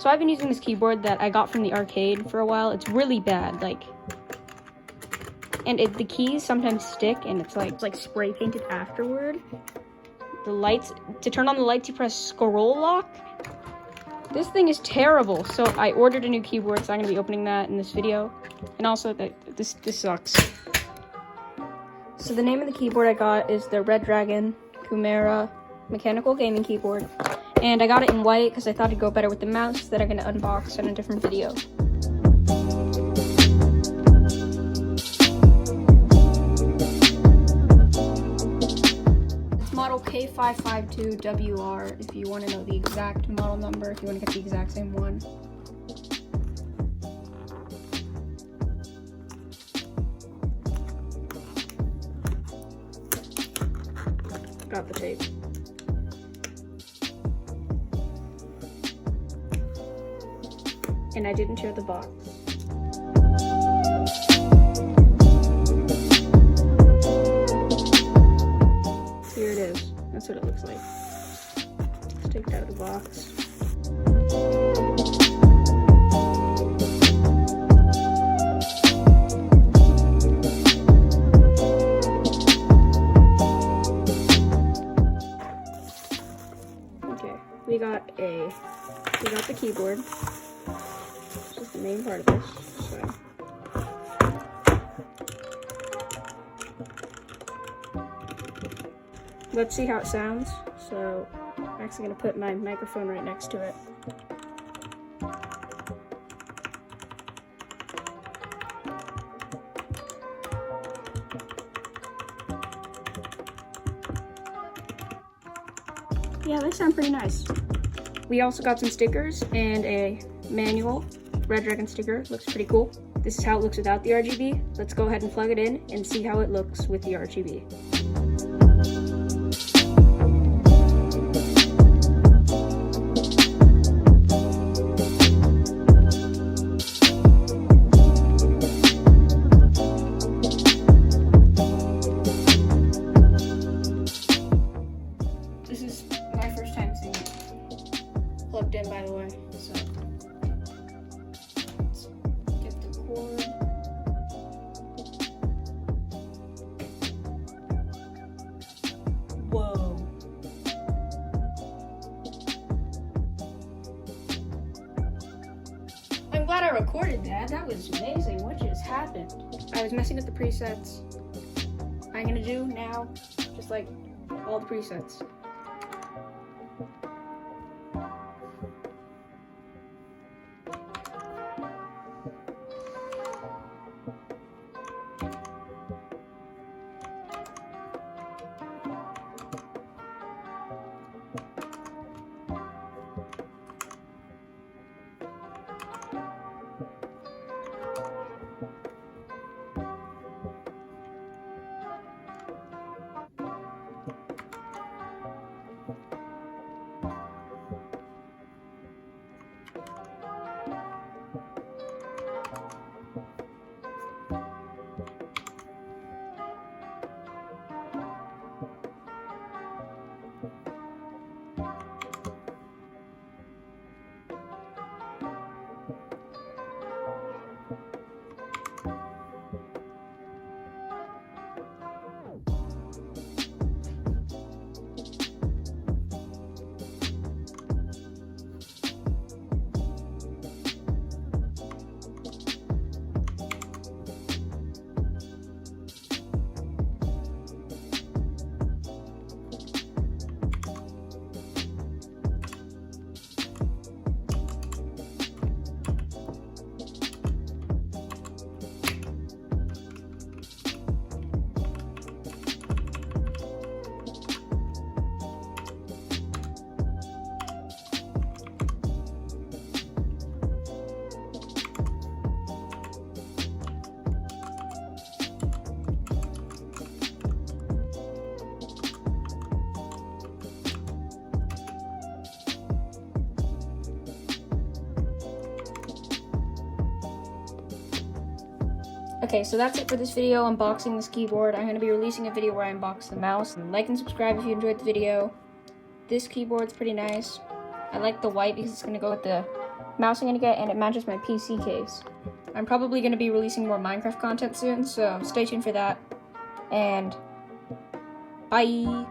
So I've been using this keyboard that I got from the arcade for a while. It's really bad, like, and the keys sometimes stick, and it's like spray painted afterward. The lights, to turn on the lights, you press scroll lock. This thing is terrible. So I ordered a new keyboard, so I'm gonna be opening that in this video. And also, this sucks. So the name of the keyboard I got is the Redragon Chimera mechanical gaming keyboard. And I got it in white because I thought it'd go better with the mouse that I'm gonna unbox in a different video. Model K552-WR, if you want to know the exact model number, if you want to get the exact same one. Got the tape. And I didn't tear the box. Here it is. That's what it looks like. Let's take it out of the box. Okay, we got the keyboard. This is the main part of this. So. Let's see how it sounds. So I'm actually gonna put my microphone right next to it. Yeah, they sound pretty nice. We also got some stickers and a manual. Redragon sticker, looks pretty cool. This is how it looks without the RGB. Let's go ahead and plug it in and see how it looks with the RGB. This is my first time seeing it plugged in, by the way, so let's get the cord. Whoa. I'm glad I recorded that. That was amazing. What just happened? I was messing with the presets. I'm gonna do now, just like all the presets. Okay, so that's it for this video, unboxing this keyboard. I'm going to be releasing a video where I unbox the mouse. And like and subscribe if you enjoyed the video. This keyboard's pretty nice. I like the white because it's going to go with the mouse I'm gonna get, and it matches my PC case. I'm probably gonna be releasing more Minecraft content soon, so stay tuned for that. And bye!